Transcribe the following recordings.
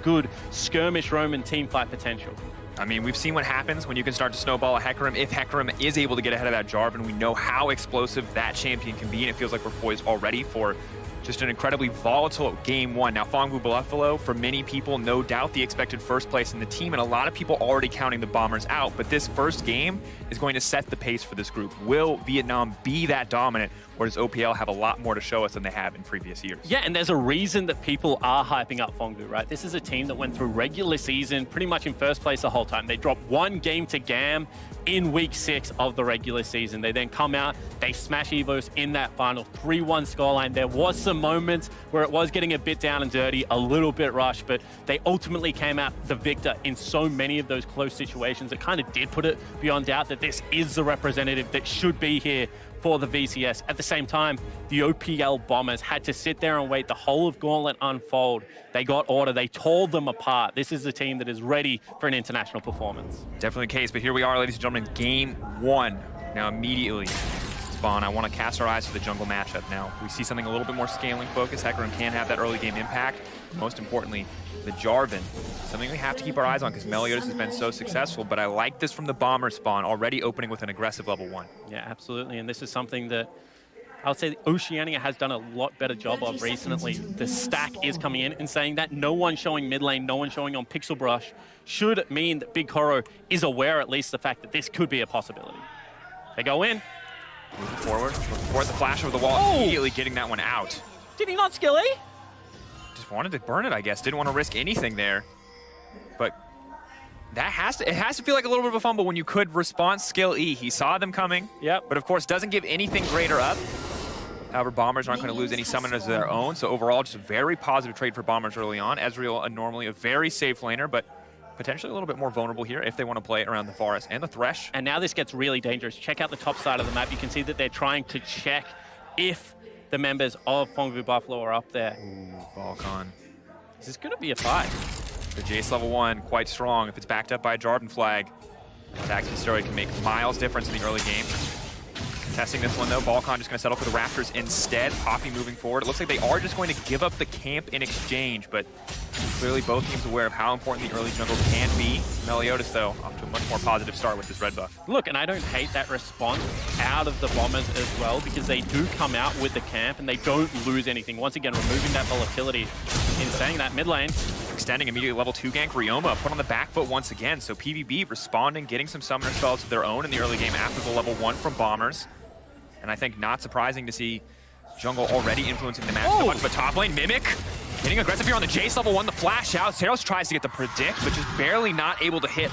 good skirmish Roman teamfight potential. I mean, we've seen what happens when you can start to snowball a Hecarim. If Hecarim is able to get ahead of that Jarvan, we know how explosive that champion can be, and it feels like we're poised already for just an incredibly volatile game one. Now, Phong Vũ Buffalo, for many people, no doubt the expected first place in the team, and a lot of people already counting the Bombers out. But this first game is going to set the pace for this group. Will Vietnam be that dominant, or does OPL have a lot more to show us than they have in previous years? Yeah, and there's a reason that people are hyping up Phong Vũ, right? This is a team that went through regular season pretty much in first place the whole time. They dropped one game to GAM in week 6 of the regular season. They then come out, they smash Evos in that final 3-1 scoreline. There was some moments where it was getting a bit down and dirty, a little bit rushed, but they ultimately came out the victor in so many of those close situations. It kind of did put it beyond doubt that this is the representative that should be here for the VCS. At the same time, the OPL Bombers had to sit there and wait the whole of Gauntlet unfold. They got order, they tore them apart. This is a team that is ready for an international performance. Definitely the case, but here we are, ladies and gentlemen, game 1. Now immediately, Spawn, I want to cast our eyes to the jungle matchup. Now, we see something a little bit more scaling focused. Hecarim can have that early game impact. Most importantly, the Jarvan, something we have to keep our eyes on because Meliodas has been so successful, but I like this from the Bomber Spawn, already opening with an aggressive level 1. Yeah, absolutely, and this is something that I would say Oceania has done a lot better job of recently. The stack is coming in and saying that no one showing mid lane, no one showing on Pixel Brush should mean that Big Koro is aware at least the fact that this could be a possibility. They go in. Moving forward, looking for the flash over the wall, immediately getting that one out. Did he not skill E? Just wanted to burn it, I guess. Didn't want to risk anything there. But that has to feel like a little bit of a fumble when you could response skill E. He saw them coming, but of course doesn't give anything greater up. However, Bombers aren't going to lose any summoners of their own, so overall just a very positive trade for Bombers early on. Ezreal, normally a very safe laner, but potentially a little bit more vulnerable here if they want to play it around the Forest and the Thresh. And now this gets really dangerous. Check out the top side of the map. You can see that they're trying to check if the members of Phong Vũ Buffalo are up there. Ooh, Balkan. This is going to be a fight. The Jace level 1, quite strong. If it's backed up by a Jarvan flag, Dax Steroid can make miles difference in the early game. Testing this one though, Balkan just going to settle for the Raptors instead. Poppy moving forward. It looks like they are just going to give up the camp in exchange, but clearly both teams aware of how important the early jungle can be. Meliodas though, off to a much more positive start with this red buff. Look, and I don't hate that response out of the Bombers as well, because they do come out with the camp and they don't lose anything. Once again, removing that volatility. In saying that, mid lane, extending immediately level 2 gank. Ryoma put on the back foot once again, so PVB responding, getting some summoner spells of their own in the early game after the level 1 from Bombers. And I think not surprising to see jungle already influencing the match so much, but top lane, Mimic getting aggressive here on the Jace level 1, the flash out. Seros tries to get the predict, but just barely not able to hit.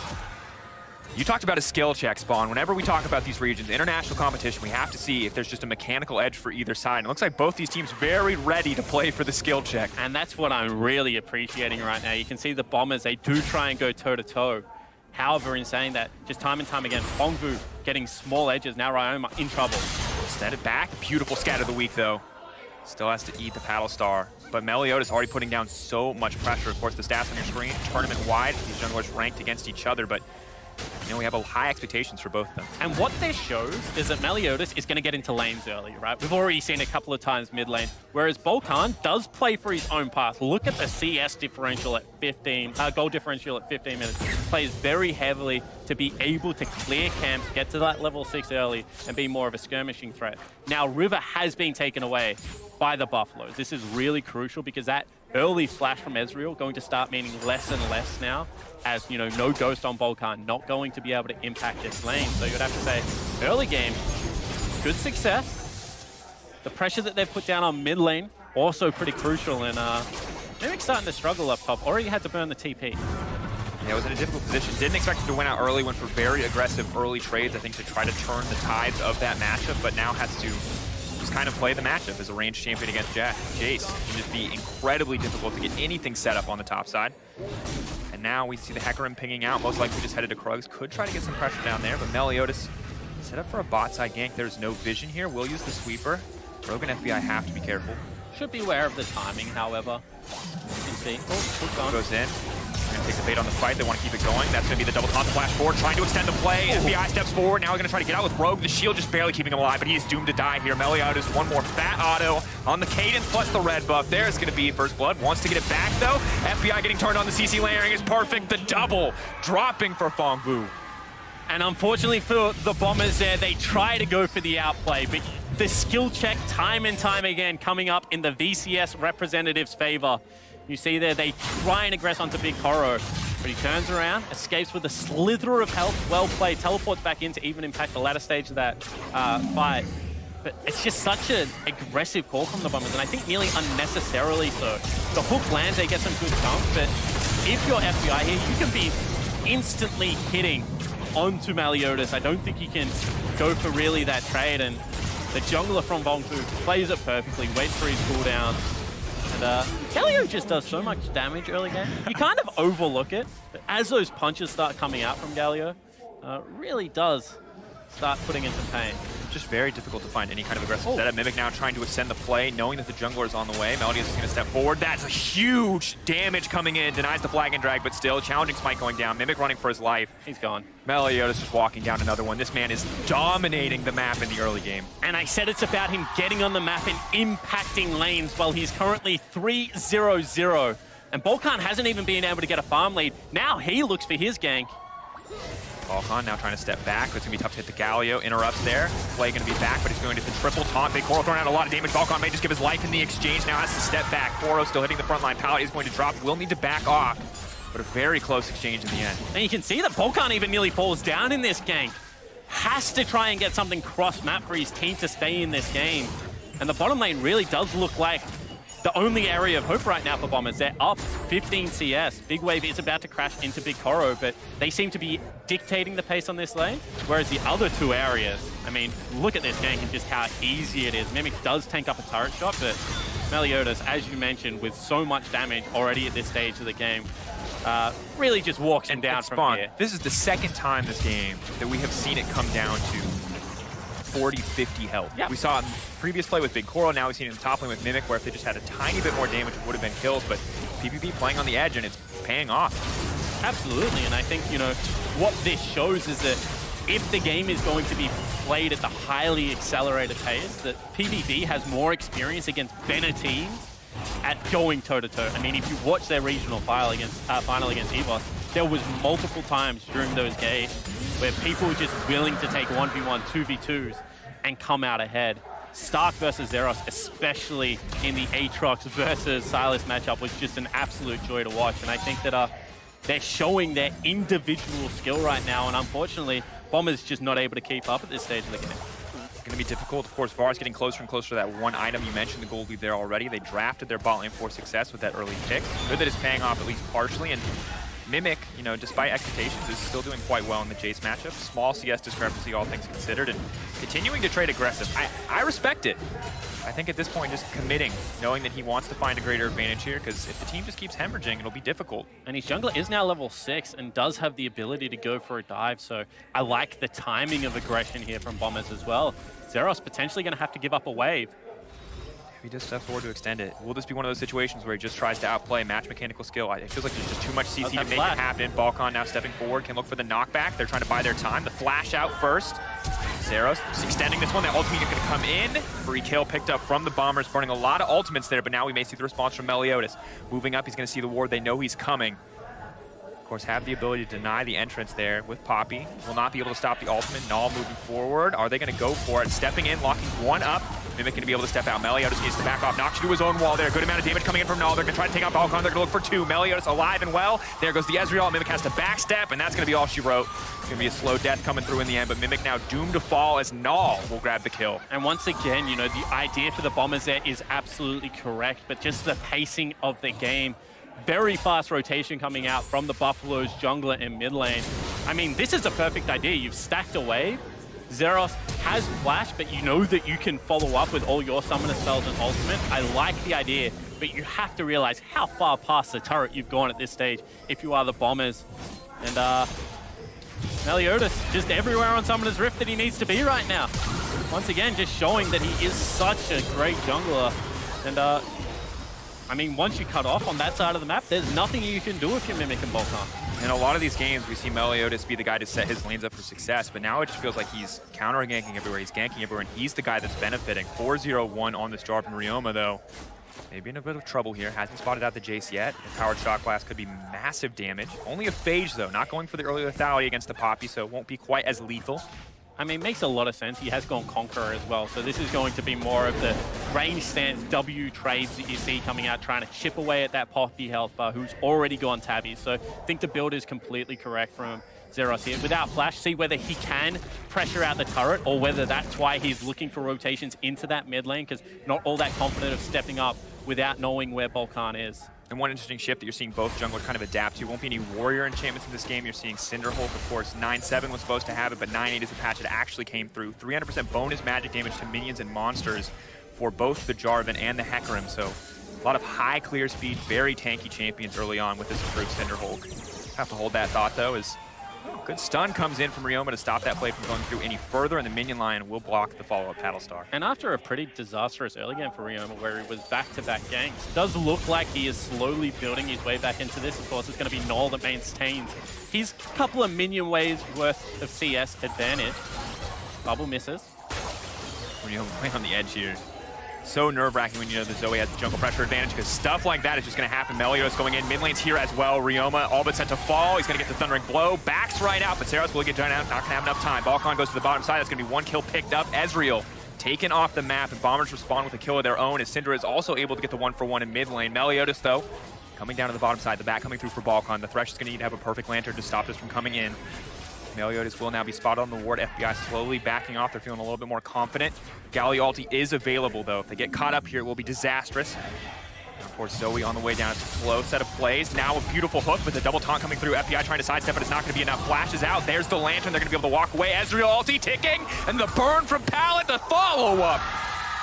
You talked about a skill check, Spawn. Whenever we talk about these regions, international competition, we have to see if there's just a mechanical edge for either side. And it looks like both these teams very ready to play for the skill check. And that's what I'm really appreciating right now. You can see the Bombers, they do try and go toe-to-toe. However, in saying that, just time and time again, Phong Vũ getting small edges. Now Ryoma in trouble. Send it back. Beautiful scat of the week, though. Still has to eat the Paddle Star. But Meliodas already putting down so much pressure. Of course, the stats on your screen, tournament-wide, these junglers ranked against each other, but you know, we have high expectations for both of them. And what this shows is that Meliodas is going to get into lanes early, right? We've already seen a couple of times mid lane, whereas Balkan does play for his own path. Look at the CS differential at 15, goal differential at 15 minutes. Plays very heavily to be able to clear camps, get to that level 6 early, and be more of a skirmishing threat. Now, River has been taken away by the Buffaloes. This is really crucial because that early flash from Ezreal going to start meaning less and less now, as, you know, no Ghost on Balkan, not going to be able to impact this lane. So you'd have to say, early game, good success. The pressure that they've put down on mid lane, also pretty crucial, and Mimic's starting to struggle up top. Already had to burn the TP. Yeah, was in a difficult position. Didn't expect him to win out early, went for very aggressive early trades, I think, to try to turn the tides of that matchup, but now has to just kind of play the matchup as a ranged champion against Jace. Can just be incredibly difficult to get anything set up on the top side. And now we see the Hecarim pinging out, most likely just headed to Krugs. Could try to get some pressure down there, but Meliodas set up for a bot side gank. There's no vision here. We'll use the sweeper. Rogue and FBI have to be careful. Should be aware of the timing, however. You can see. Oh, goes in. Gonna takes a bait on the fight. They want to keep it going. That's going to be the double taunt flash forward, trying to extend the play. FBI steps forward. Now we're going to try to get out with Rogue. The shield just barely keeping him alive, but he is doomed to die here. Meliodas, one more fat auto on the cadence plus the red buff. There's going to be first blood. Wants to get it back, though. FBI getting turned on. The CC layering is perfect. The double dropping for Phong Vũ. And unfortunately for the Bombers there, they try to go for the outplay, but the skill check time and time again coming up in the VCS representative's favor. You see there, they try and aggress onto Big Koro, but he turns around, escapes with a slither of health, well played, teleports back in to even impact the latter stage of that fight. But it's just such an aggressive call from the Bombers, and I think nearly unnecessarily so. The hook lands, they get some good chunks, but if you're FBI here, you can be instantly hitting onto Meliodas. I don't think he can go for really that trade, and the jungler from Phong Vũ plays it perfectly, waits for his cooldown. And Galio just does so much damage early game. You kind of overlook it, but as those punches start coming out from Galio, really does start putting in some pain. Just very difficult to find any kind of aggressive setup. Mimic now trying to extend the play, knowing that the jungler is on the way. Melody is going to step forward. That's a huge damage coming in. Denies the flag and drag, but still challenging Smite going down. Mimic running for his life. He's gone. Meliodas just walking down another one. This man is dominating the map in the early game. And I said it's about him getting on the map and impacting lanes. Well, he's currently 3-0-0. And Volkan hasn't even been able to get a farm lead. Now he looks for his gank. Volkan now trying to step back, but it's going to be tough to hit the Galio. Interrupts there. Play going to be back, but he's going to the triple taunt. Big Koro throwing out a lot of damage. Volkan may just give his life in the exchange. Now has to step back. Koro still hitting the front line. Pallet is going to drop. Will need to back off, but a very close exchange in the end. And you can see that Volkan even nearly falls down in this gank. Has to try and get something cross-map for his team to stay in this game. And the bottom lane really does look like the only area of hope right now for Bombers. They're up 15 CS. Big Wave is about to crash into Big Koro, but they seem to be dictating the pace on this lane. Whereas the other two areas, I mean, look at this gank and just how easy it is. Mimic does tank up a turret shot, but Meliodas, as you mentioned, with so much damage already at this stage of the game, really just walks him down from here. This is the second time this game that we have seen it come down to 40, 50 health. Yep. We saw it in previous play with Big Koro, now we've seen it in the top lane with Mimic, where if they just had a tiny bit more damage, it would have been kills, but PVB playing on the edge, and it's paying off. Absolutely, and I think, you know, what this shows is that if the game is going to be played at the highly accelerated pace, that PVB has more experience against better teams at going toe-to-toe. I mean, if you watch their regional final against EVOS, there was multiple times during those games where people were just willing to take 1v1, 2v2s and come out ahead. Stark versus Zeros, especially in the Aatrox versus Silas matchup, was just an absolute joy to watch. And I think that they're showing their individual skill right now, and unfortunately, Bombers just not able to keep up at this stage of the game. It's going to be difficult. Of course, VAR's getting closer and closer to that one item. You mentioned the gold lead there already. They drafted their bot lane for success with that early pick. Good that it's paying off at least partially, and Mimic, you know, despite expectations, is still doing quite well in the Jace matchup. Small CS discrepancy, all things considered, and continuing to trade aggressive. I respect it. I think at this point, just committing, knowing that he wants to find a greater advantage here, because if the team just keeps hemorrhaging, it'll be difficult. And his jungler is now level 6 and does have the ability to go for a dive, so I like the timing of aggression here from Bombers as well. Zeros potentially going to have to give up a wave. He does step forward to extend it. Will this be one of those situations where he just tries to outplay match mechanical skill? It feels like there's just too much CC to make it happen. Balkan now stepping forward, can look for the knockback. They're trying to buy their time. The flash out first. Zeros extending this one. That ultimate is going to come in. Free kill picked up from the Bombers, burning a lot of ultimates there, but now we may see the response from Meliodas. Moving up, he's going to see the ward. They know he's coming. Of course, have the ability to deny the entrance there with Poppy. Will not be able to stop the ultimate. Null moving forward. Are they going to go for it? Stepping in, locking one up. Mimic going to be able to step out. Meliodas needs to back off. Knocks to his own wall there. Good amount of damage coming in from Null. They're going to try to take out Balkan. They're going to look for two. Meliodas alive and well. There goes the Ezreal. Mimic has to backstep, and that's going to be all she wrote. It's going to be a slow death coming through in the end, but Mimic now doomed to fall as Null will grab the kill. And once again, you know, the idea for the Bombers there is absolutely correct, but just the pacing of the game. Very fast rotation coming out from the Buffalo's jungler in mid lane. I mean, this is a perfect idea. You've stacked a wave. Zeros has flash, but you know that you can follow up with all your summoner spells and ultimate. I like the idea, but you have to realize how far past the turret you've gone at this stage if you are the Bombers. And Meliodas just everywhere on Summoner's Rift that he needs to be right now. Once again, just showing that he is such a great jungler. And I mean, once you cut off on that side of the map, there's nothing you can do if you're mimicking Volkan. In a lot of these games, we see Meliodas be the guy to set his lanes up for success, but now it just feels like he's counter-ganking everywhere, he's ganking everywhere, and he's the guy that's benefiting. 4-0-1 on this jar from Ryoma, though. Maybe in a bit of trouble here. Hasn't spotted out the Jace yet. The powered shot blast could be massive damage. Only a phage, though. Not going for the early lethality against the Poppy, so it won't be quite as lethal. I mean, makes a lot of sense. He has gone Conqueror as well, so this is going to be more of the range stance W trades that you see coming out, trying to chip away at that Poppy health bar, who's already gone tabby. So I think the build is completely correct from Zeros here. Without flash, see whether he can pressure out the turret or whether that's why he's looking for rotations into that mid lane, because not all that confident of stepping up without knowing where Volkan is. And one interesting shift that you're seeing both junglers kind of adapt to. Won't be any warrior enchantments in this game. You're seeing Cinderhulk, of course. 9-7 was supposed to have it, but 9-8 is the patch that actually came through. 300% bonus magic damage to minions and monsters for both the Jarvan and the Hecarim. So a lot of high clear speed, very tanky champions early on with this improved Cinderhulk. Have to hold that thought, though, as good stun comes in from Ryoma to stop that play from going through any further, and the minion line will block the follow-up Paddlestar. And after a pretty disastrous early game for Ryoma, where he was back-to-back ganks, does look like he is slowly building his way back into this. Of course, it's going to be Null that maintains his couple of minion waves worth of CS advantage. Bubble misses. Ryoma playing on the edge here. So nerve-wracking when you know that Zoe has the jungle pressure advantage, because stuff like that is just going to happen. Meliodas going in, mid lane's here as well. Ryoma all but set to fall. He's going to get the Thundering Blow. Backs right out, but Zeros will get done out. Not going to have enough time. Volkan goes to the bottom side. That's going to be one kill picked up. Ezreal taken off the map, and Bombers respond with a kill of their own, as Syndra is also able to get the 1-for-1 in mid lane. Meliodas, though, coming down to the bottom side. The back coming through for Volkan. The Thresh is going to need to have a perfect lantern to stop this from coming in. Meliodas will now be spotted on the ward. FBI slowly backing off. They're feeling a little bit more confident. Galli ulti is available, though. If they get caught up here, it will be disastrous. And of course, Zoe on the way down. It's a slow set of plays. Now a beautiful hook with a double taunt coming through. FBI trying to sidestep, but it's not going to be enough. Flash is out. There's the lantern. They're going to be able to walk away. Ezreal ulti ticking, and the burn from Pallet, the follow-up.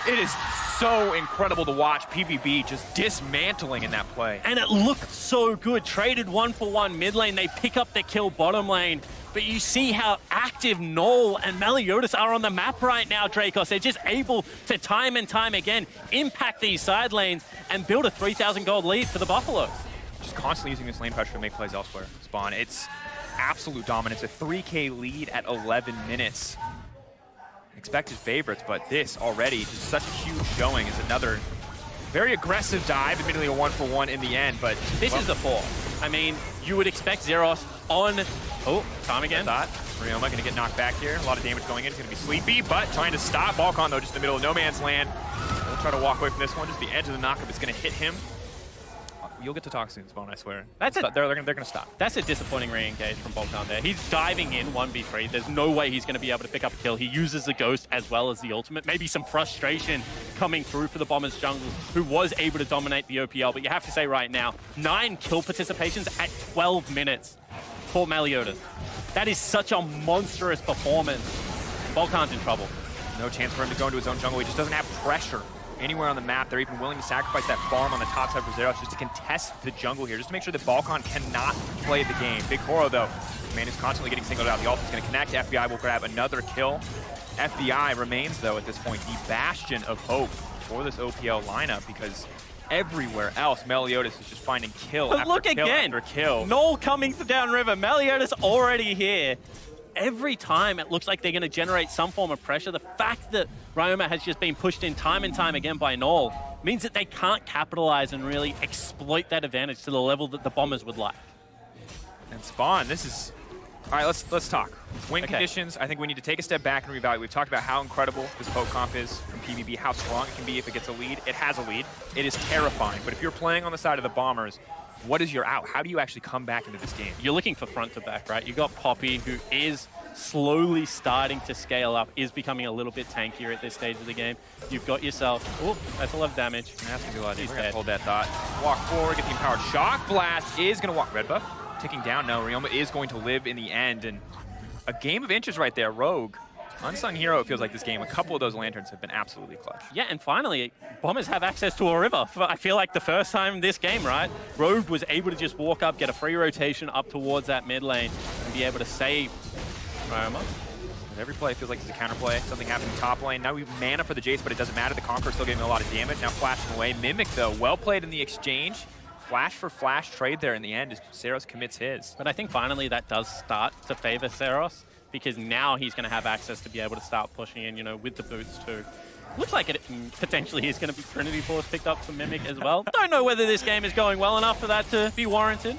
It is so incredible to watch. PVB just dismantling in that play. And it looked so good. Traded 1-for-1 mid lane. They pick up the kill bottom lane. But you see how active Null and Meliodas are on the map right now, Dracos. They're just able to time and time again impact these side lanes and build a 3,000 gold lead for the Buffaloes. Just constantly using this lane pressure to make plays elsewhere. Spawn, it's absolute dominance. A 3K lead at 11 minutes. Expected favorites, but this already, just such a huge showing, is another very aggressive dive. Admittedly a 1-for-1 in the end, but this is the 4. I mean, you would expect Zeros on... Oh, time again. Ryoma going to get knocked back here. A lot of damage going in. It's going to be sleepy, but trying to stop Volkan, though, just in the middle of no man's land. We'll try to walk away from this one. Just the edge of the knockup is going to hit him. You'll get to talk soon, Spawn, I swear. They're going to stop. That's a disappointing re-engage from Volkan there. He's diving in 1v3. There's no way he's going to be able to pick up a kill. He uses the Ghost as well as the ultimate. Maybe some frustration coming through for the Bombers jungle, who was able to dominate the OPL. But you have to say right now, 9 kill participations at 12 minutes for Meliodas. That is such a monstrous performance. Volkan's in trouble. No chance for him to go into his own jungle. He just doesn't have pressure anywhere on the map. They're even willing to sacrifice that farm on the top side for Zeros just to contest the jungle here, just to make sure that Volkan cannot play the game. Big Koro, though, man, is constantly getting singled out. The ult is going to connect. FBI will grab another kill. FBI remains, though, at this point, the bastion of hope for this OPL lineup, because everywhere else, Meliodas is just finding kill after kill after kill. Null coming downriver. Meliodas already here. Every time it looks like they're going to generate some form of pressure. The fact that Ryoma has just been pushed in time and time again by Null means that they can't capitalize and really exploit that advantage to the level that the Bombers would like. And Spawn, this is... All right, let's talk. Win conditions, I think we need to take a step back and reevaluate. We've talked about how incredible this poke comp is from PVB, how strong it can be if it gets a lead. It has a lead. It is terrifying. But if you're playing on the side of the Bombers, what is your out? How do you actually come back into this game? You're looking for front to back, right? You got Poppy, who is slowly starting to scale up, is becoming a little bit tankier at this stage of the game. You've got yourself... Oh, that's a lot of damage. That's going to be a lot of damage. We're going to hold that thought. Walk forward, get the empowered shock blast. Is going to walk red buff. Ticking down now. Ryoma is going to live in the end. And a game of inches right there. Rogue. Unsung hero, it feels like this game. A couple of those lanterns have been absolutely clutch. Yeah, and finally, Bombers have access to a river. I feel like the first time this game, right? Rogue was able to just walk up, get a free rotation up towards that mid lane, and be able to save Ryoma. Every play feels like it's a counterplay. Something happened in top lane. Now we have mana for the Jace, but it doesn't matter. The Conqueror's still getting a lot of damage. Now flashing away. Mimic, though, well played in the exchange. Flash for flash trade there in the end as Seros commits his. But I think finally that does start to favor Seros, because now he's going to have access to be able to start pushing in, you know, with the boots too. Looks like it potentially is going to be Trinity Force picked up for Mimic as well. Don't know whether this game is going well enough for that to be warranted.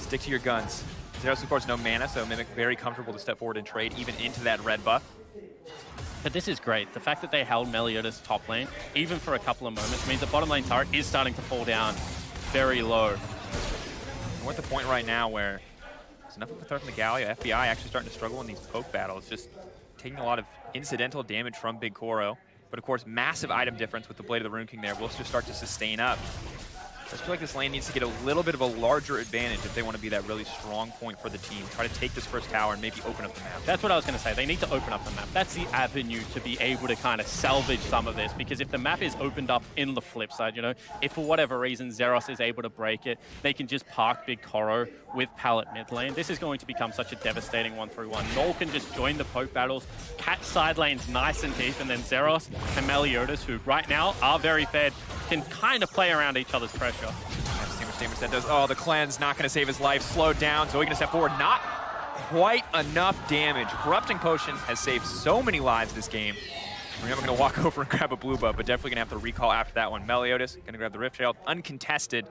Stick to your guns. Seros, of course, no mana, so Mimic very comfortable to step forward and trade even into that red buff. But this is great. The fact that they held Meliodas top lane, even for a couple of moments, means the bottom lane turret is starting to fall down very low. We're at the point right now where it's enough of a threat from the Galio. FBI actually starting to struggle in these poke battles, just taking a lot of incidental damage from Big Koro. But of course, massive item difference with the Blade of the Rune King there. We'll just start to sustain up. I just feel like this lane needs to get a little bit of a larger advantage if they want to be that really strong point for the team. Try to take this first tower and maybe open up the map. That's what I was going to say. They need to open up the map. That's the avenue to be able to kind of salvage some of this, because if the map is opened up in the flip side, you know, if for whatever reason Zeros is able to break it, they can just park Big Koro with Pallet mid lane. This is going to become such a devastating 1-3-1. Null can just join the poke battles, catch side lanes nice and deep, and then Zeros and Meliodas, who right now are very fed, can kind of play around each other's pressure. That does, oh, the cleanse not going to save his life. Slowed down, so he's going to step forward. Not quite enough damage. Corrupting Potion has saved so many lives this game. We're never going to walk over and grab a blue buff, but definitely going to have to recall after that one. Meliodas going to grab the Rift Trail, uncontested.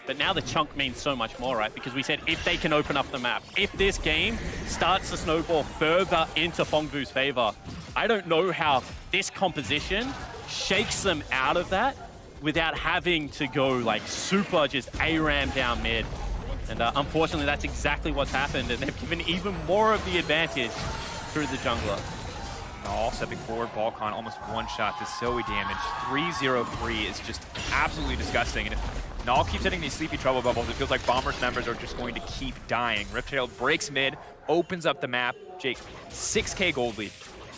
But now the chunk means so much more, right? Because we said if they can open up the map, if this game starts to snowball further into Phong Vu's favor, I don't know how this composition shakes them out of that without having to go like super just ARAM down mid. And unfortunately, that's exactly what's happened, and they've given even more of the advantage through the jungler. All stepping forward, Balkan almost one shot to Zoe damage. 303 is just absolutely disgusting. And if Null keeps hitting these sleepy trouble bubbles, it feels like Bombers members are just going to keep dying. Rifttrail breaks mid, opens up the map. Jake, 6K gold lead,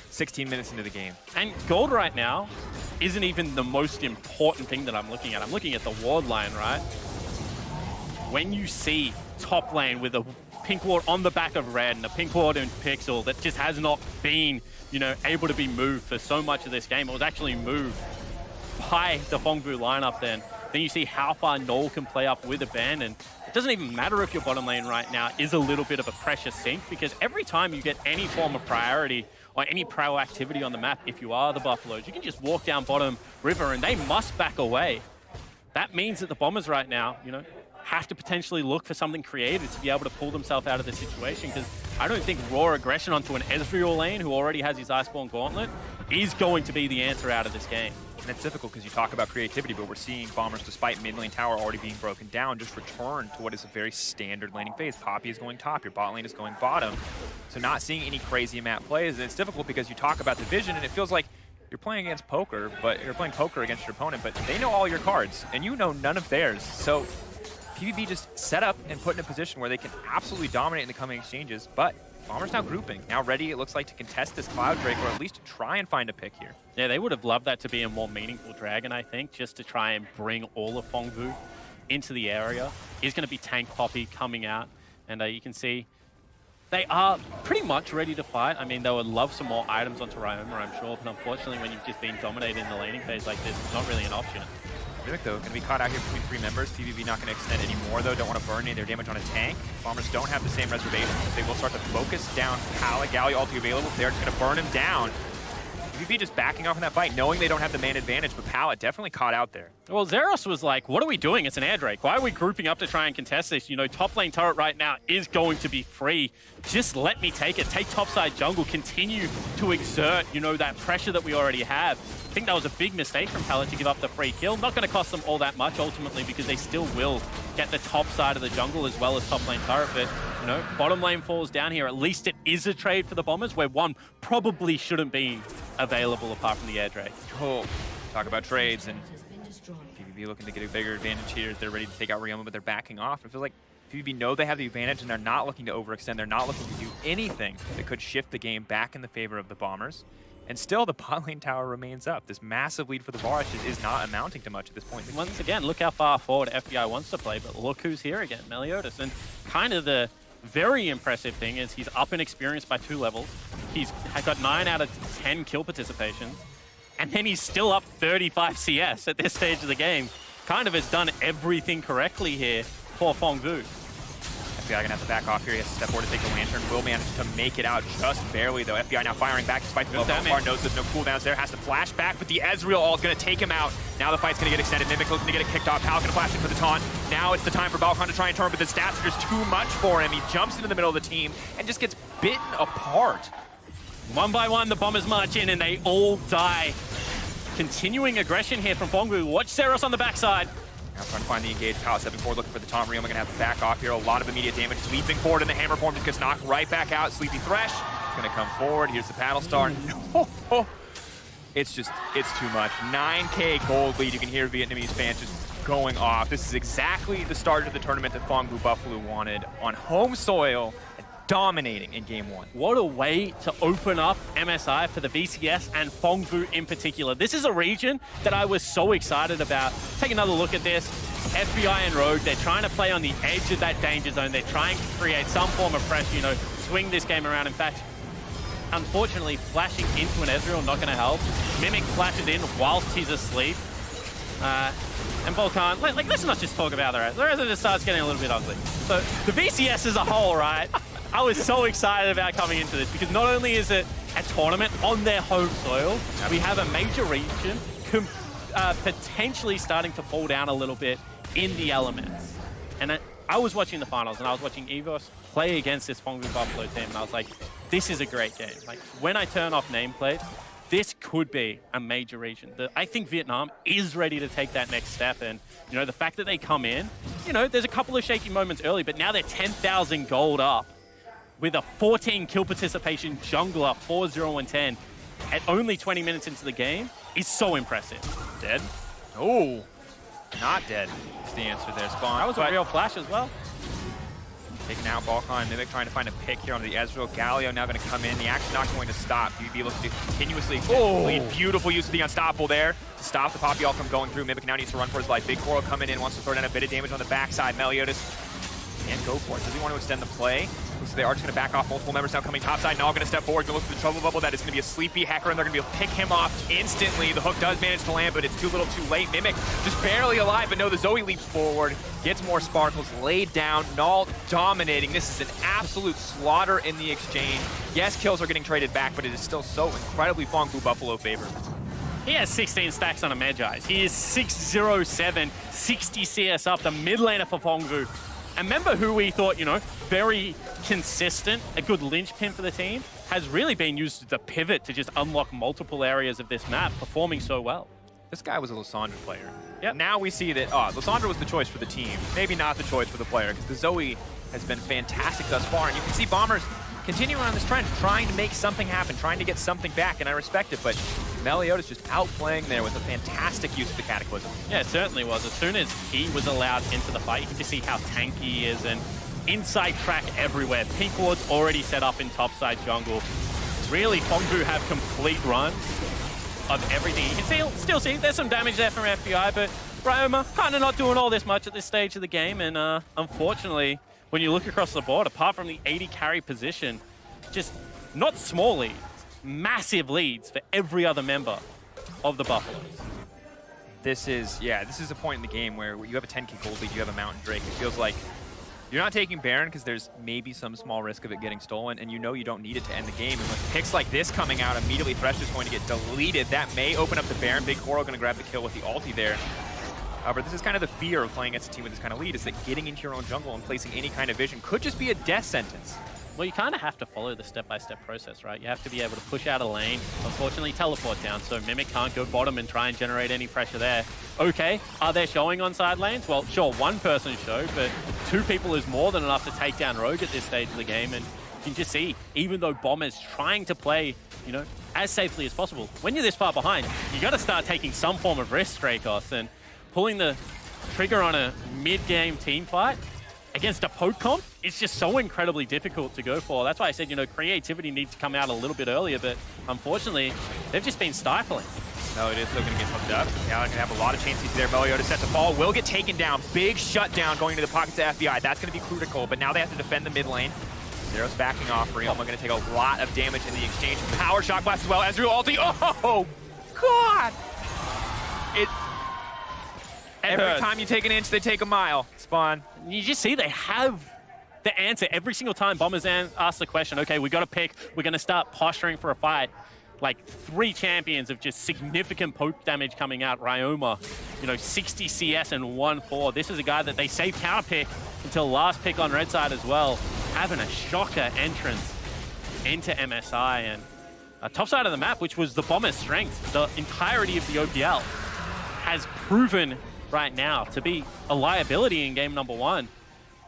16 minutes into the game. And gold right now isn't even the most important thing that I'm looking at. I'm looking at the ward line, right? When you see top lane with a pink ward on the back of red and a pink ward in Pixel that just has not been, you know, able to be moved for so much of this game. It was actually moved by the Phong Vu lineup then. Then you see how far Null can play up with Abandon. It doesn't even matter if your bottom lane right now is a little bit of a pressure sink, because every time you get any form of priority or any proactivity on the map, if you are the Buffaloes, you can just walk down bottom river and they must back away. That means that the Bombers right now, you know, have to potentially look for something creative to be able to pull themselves out of the situation, because I don't think raw aggression onto an Ezreal lane who already has his Iceborne Gauntlet is going to be the answer out of this game. And it's difficult because you talk about creativity, but we're seeing Bombers, despite mid lane tower already being broken down, just return to what is a very standard laning phase. Poppy is going top, your bot lane is going bottom. So not seeing any crazy map plays, and it's difficult because you talk about the vision and it feels like you're playing against poker, but you're playing poker against your opponent, but they know all your cards and you know none of theirs. So PVB just set up and put in a position where they can absolutely dominate in the coming exchanges, but Bombers now grouping, now ready, it looks like, to contest this Cloud Drake, or at least to try and find a pick here. Yeah, they would have loved that to be a more meaningful Dragon, I think, just to try and bring all of Phong Vu into the area. Is going to be Tank Poppy coming out, and you can see they are pretty much ready to fight. I mean, they would love some more items onto Ryoma, I'm sure, but unfortunately, when you've just been dominated in the laning phase like this, it's not really an option. Mimic, though, going to be caught out here between three members. PVB not going to extend anymore, though. Don't want to burn any of their damage on a tank. Bombers don't have the same reservations. They will start to focus down Pallet. Galio ulti available. They're just going to burn him down. PVB just backing off in that fight, knowing they don't have the man advantage, but Pallet definitely caught out there. Well, Zeros was like, what are we doing? It's an air Drake. Why are we grouping up to try and contest this? You know, top lane turret right now is going to be free. Just let me take it. Take topside jungle. Continue to exert, you know, that pressure that we already have. I think that was a big mistake from Pallet to give up the free kill. Not going to cost them all that much ultimately, because they still will get the top side of the jungle as well as top lane turret. But, you know, bottom lane falls down here. At least it is a trade for the Bombers, where one probably shouldn't be available apart from the air Drake. Cool. Talk about trades, and PVB looking to get a bigger advantage here as they're ready to take out Ryoma, but they're backing off. It feels like PVB know they have the advantage, and they're not looking to overextend. They're not looking to do anything that could shift the game back in the favor of the Bombers. And still, the bot lane tower remains up. This massive lead for the Varus is not amounting to much at this point. Once again, look how far forward FBI wants to play, but look who's here again, Meliodas. And kind of the very impressive thing is he's up in experience by 2 levels. He's got 9 out of 10 kill participation. And then he's still up 35 CS at this stage of the game. Kind of has done everything correctly here for Phong Vũ. FBI gonna have to back off here. He has to step forward to take the lantern. Will manage to make it out just barely, though. FBI now firing back despite the low bar. Knows there's no cooldowns there. Has to flash back, but the Ezreal ult is gonna take him out. Now the fight's gonna get extended. Mimic looking to get it kicked off. Pal gonna flash in for the taunt. Now it's the time for Balkan to try and turn, but the stats are just too much for him. He jumps into the middle of the team and just gets bitten apart. One by one, the bombers march in and they all die. Continuing aggression here from Phong Vũ. Watch Zeros on the backside. Now trying to find the engage. Pal stepping forward, looking for the taunt. Rioma gonna have to back off here. A lot of immediate damage. Leaping forward in the hammer form just gets knocked right back out. Sleepy Thresh gonna come forward. Here's the paddle star. No. It's too much. 9K gold lead. You can hear Vietnamese fans just going off. This is exactly the start of the tournament that Phong Vũ Buffalo wanted on home soil. Dominating in game 1. What a way to open up MSI for the VCS and Phong Vũ in particular. This is a region that I was so excited about. Take another look at this. FBI and Rogue, they're trying to play on the edge of that danger zone. They're trying to create some form of pressure, you know, swing this game around. In fact, unfortunately, flashing into an Ezreal not going to help. Mimic flashes in whilst he's asleep. And Balkan, let's not just talk about the rest. The rest of it starts getting a little bit ugly. So the VCS as a whole, right? I was so excited about coming into this because not only is it a tournament on their home soil, we have a major region potentially starting to fall down a little bit in the elements. And I was watching the finals and I was watching Evos play against this Phong Vũ Buffalo team and I was like, this is a great game. Like when I turn off nameplate, this could be a major region. I think Vietnam is ready to take that next step. And, you know, the fact that they come in, you know, there's a couple of shaky moments early, but now they're 10,000 gold up with a 14 kill participation jungler, 4-0-10 at only 20 minutes into the game is so impressive. Dead? Oh, not dead is the answer there, Spawn. That was a real flash as well. Taking out Balkan, Mimic trying to find a pick here on the Ezreal. Galio now going to come in. The action's not going to stop. PVB looking to continuously extend the lead. Beautiful use of the Unstoppable there to stop the Poppy all from going through. Mimic now needs to run for his life. Big Coral coming in, wants to throw down a bit of damage on the backside. Meliodas can't go for it. Does he want to extend the play? So they are just going to back off. Multiple members now coming topside. Now going to step forward, going to look for the trouble bubble. That is going to be a sleepy hacker, and they're going to be able to pick him off instantly. The hook does manage to land, but it's too little too late. Mimic just barely alive, but no, the Zoe leaps forward, gets more sparkles, laid down. Null dominating. This is an absolute slaughter in the exchange. Yes, kills are getting traded back, but it is still so incredibly Phong Vũ Buffalo favored. He has 16 stacks on a Magi. He is 607, 60 CS up, the mid laner for Phong Vũ. And remember who we thought, you know, very consistent, a good linchpin for the team, has really been used as a pivot to just unlock multiple areas of this map, performing so well. This guy was a Lysandra player. Yep. Now we see that, Lysandra was the choice for the team. Maybe not the choice for the player, because the Zoe has been fantastic thus far. And you can see Bombers continuing on this trend, trying to make something happen, trying to get something back, and I respect it, but Meliodas just outplaying there with a fantastic use of the Cataclysm. Yeah, it certainly was. As soon as he was allowed into the fight, you can just see how tanky he is, and inside track everywhere. Pink ward's already set up in topside jungle. Really, Phong Vũ have complete run of everything. You can still see there's some damage there from FBI, but Rioma kind of not doing all this much at this stage of the game, and unfortunately, when you look across the board, apart from the 80 carry position, just not small leads, massive leads for every other member of the Buffaloes. This is a point in the game where you have a 10k gold lead, you have a Mountain Drake. It feels like you're not taking Baron because there's maybe some small risk of it getting stolen, and you know you don't need it to end the game. And with picks like this coming out, immediately Thresh is going to get deleted. That may open up the Baron. Big Coral going to grab the kill with the ulti there. However, this is kind of the fear of playing against a team with this kind of lead, is that getting into your own jungle and placing any kind of vision could just be a death sentence. Well, you kind of have to follow the step-by-step process, right? You have to be able to push out a lane, unfortunately teleport down, so Mimic can't go bottom and try and generate any pressure there. Okay, are they showing on side lanes? Well, sure, one person showed, but 2 people is more than enough to take down Rogue at this stage of the game, and you can just see, even though Bomber's trying to play, you know, as safely as possible, when you're this far behind, you got to start taking some form of risk, Strakos, and pulling the trigger on a mid-game team fight against a poke comp, it's just so incredibly difficult to go for. That's why I said, you know, creativity needs to come out a little bit earlier, but unfortunately, they've just been stifling. No, it is still going to get hooked up. Now they're going to have a lot of chances there. Meliodas set to fall, will get taken down. Big shutdown going into the pockets of FBI. That's going to be critical, but now they have to defend the mid lane. Zeros backing off. Ryoma going to take a lot of damage in the exchange. Power Shock Blast as well. Ezreal ulti. Oh, God! Every time you take an inch, they take a mile. Spawn. You just see they have the answer every single time Bombers ask the question, okay, we got to pick, we're going to start posturing for a fight. Like 3 champions of just significant poke damage coming out. Ryoma, 60 CS and 1-4. This is a guy that they saved counter pick until last pick on red side as well. Having a shocker entrance into MSI and top side of the map, which was the Bombers' strength. The entirety of the OPL has proven right now to be a liability in game number 1.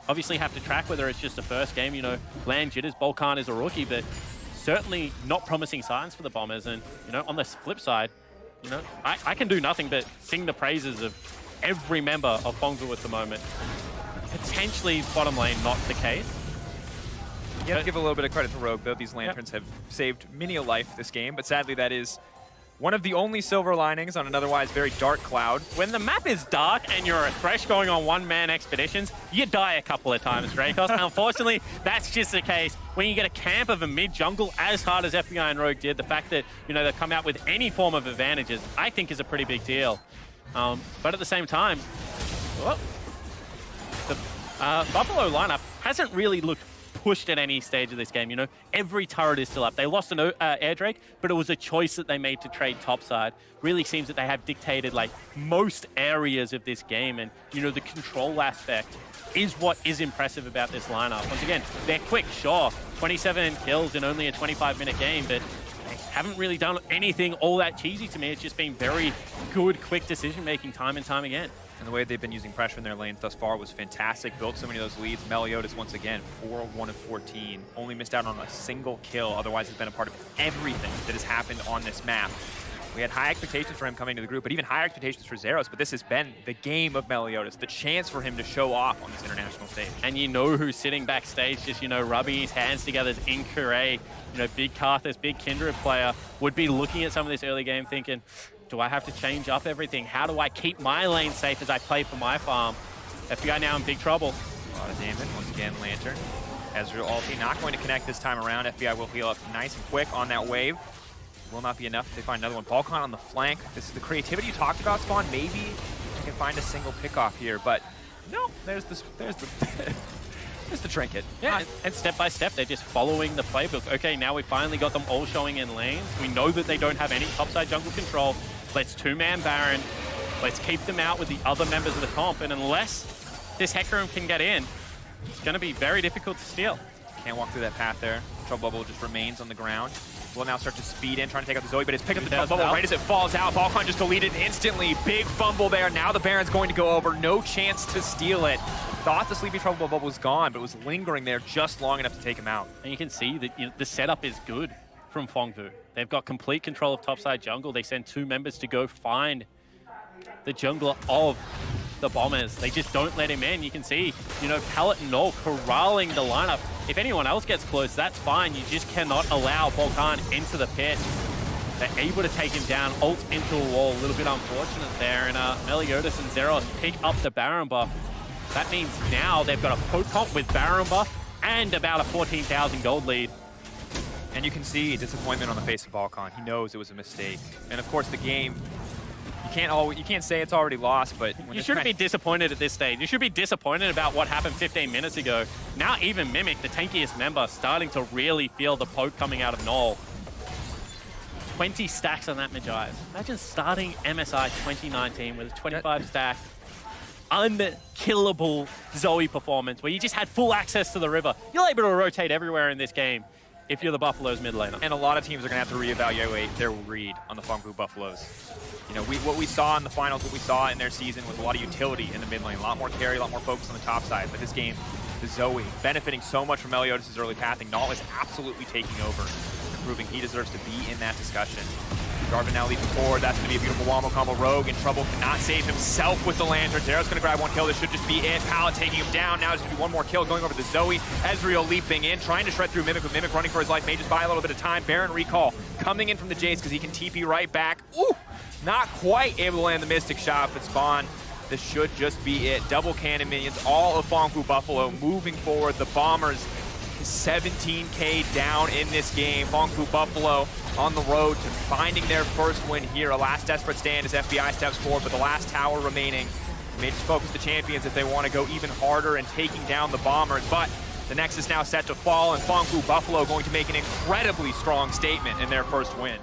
Obviously have to track whether it's just the first game, land jitters. Volkan is a rookie, but certainly not promising signs for the Bombers. And, on the flip side, I can do nothing but sing the praises of every member of Phong Vũ at the moment. Potentially bottom lane, not the case. You have to give a little bit of credit to Rogue, though. These lanterns have saved many a life this game, but sadly that is one of the only silver linings on an otherwise very dark cloud. When the map is dark and you're a Thresh going on one-man expeditions, you die a couple of times, Dracos. Unfortunately, that's just the case. When you get a camp of a mid-jungle as hard as FBI and Rogue did, the fact that, they come out with any form of advantages, I think is a pretty big deal. But at the same time, the Buffalo lineup hasn't really looked pushed at any stage of this game. Every turret is still up. They lost an air Drake, but it was a choice that they made to trade topside. Really seems that they have dictated like most areas of this game, and the control aspect is what is impressive about this lineup. Once again, they're quick, sure, 27 kills in only a 25-minute game, but they haven't really done anything all that cheesy to me. It's just been very good, quick decision-making time and time again. And the way they've been using pressure in their lanes thus far was fantastic. Built so many of those leads. Meliodas, once again, 4-1 of 14. Only missed out on a single kill. Otherwise, has been a part of everything that has happened on this map. We had high expectations for him coming to the group, but even higher expectations for Zeros. But this has been the game of Meliodas, the chance for him to show off on this international stage. And who's sitting backstage just, rubbing his hands together is Inkure. Big Karthus, big Kindred player, would be looking at some of this early game thinking, do I have to change up everything? How do I keep my lane safe as I play for my farm? FBI now in big trouble. A lot of damage. Once again, Lantern. Ezreal ulti not going to connect this time around. FBI will heal up nice and quick on that wave. Will not be enough if they find another one. Volkan on the flank. This is the creativity you talked about, Spawn. Maybe you can find a single pickoff here, but no, there's the trinket. Yeah, and step by step, they're just following the playbook. Okay, now we finally got them all showing in lanes. We know that they don't have any topside jungle control. Let's two-man Baron. Let's keep them out with the other members of the comp. And unless this Hecarim can get in, it's going to be very difficult to steal. Can't walk through that path there. Trouble Bubble just remains on the ground. Will now start to speed in, trying to take out the Zoe, but it's picked up the Trouble Bubble right as it falls out. Volkan just deleted instantly. Big fumble there. Now the Baron's going to go over. No chance to steal it. Thought the Sleepy Trouble Bubble was gone, but it was lingering there just long enough to take him out. And you can see that the setup is good from Phong Vũ. They've got complete control of topside jungle. They send 2 members to go find the jungler of the Bombers. They just don't let him in. You can see, Pallet and Null corralling the lineup. If anyone else gets close, that's fine. You just cannot allow Volkan into the pit. They're able to take him down, ult into a wall. A little bit unfortunate there. And Meliodas and Zeros pick up the Baron buff. That means now they've got a poke comp with Baron buff and about a 14,000 gold lead. And you can see disappointment on the face of Volkan. He knows it was a mistake. And of course the game, you can't say it's already lost, but you shouldn't be disappointed at this stage. You should be disappointed about what happened 15 minutes ago. Now even Mimic, the tankiest member, starting to really feel the poke coming out of Null. 20 stacks on that Magi. Imagine starting MSI 2019 with a 25 stack, unkillable Zoe performance where you just had full access to the river. You're able to rotate everywhere in this game if you're the Buffalo's mid laner. And a lot of teams are going to have to reevaluate their read on the Phong Vũ Buffaloes. What we saw in the finals, what we saw in their season was a lot of utility in the mid lane, a lot more carry, a lot more focus on the top side. But this game, the Zoe, benefiting so much from Meliodas' early pathing. Null is absolutely taking over and proving he deserves to be in that discussion. Darvin now leaping forward. That's going to be a beautiful wombo combo. Rogue in trouble, cannot save himself with the Lantern. Zero's going to grab one kill. This should just be it. Pallet taking him down. Now there's going to be one more kill going over the Zoe. Ezreal leaping in, trying to shred through Mimic, with Mimic running for his life. May just buy a little bit of time. Baron recall coming in from the Jace because he can TP right back. Ooh, not quite able to land the Mystic Shot, but Spawn, this should just be it. Double cannon minions, all of Phong Vũ Buffalo moving forward. The Bombers 17K down in this game. Phong Vũ Buffalo on the road to finding their first win here. A last desperate stand as FBI steps forward, but the last tower remaining. Maybe focus the champions if they want to go even harder and taking down the Bombers. But the Nexus now set to fall, and Phong Vũ Buffalo going to make an incredibly strong statement in their first win.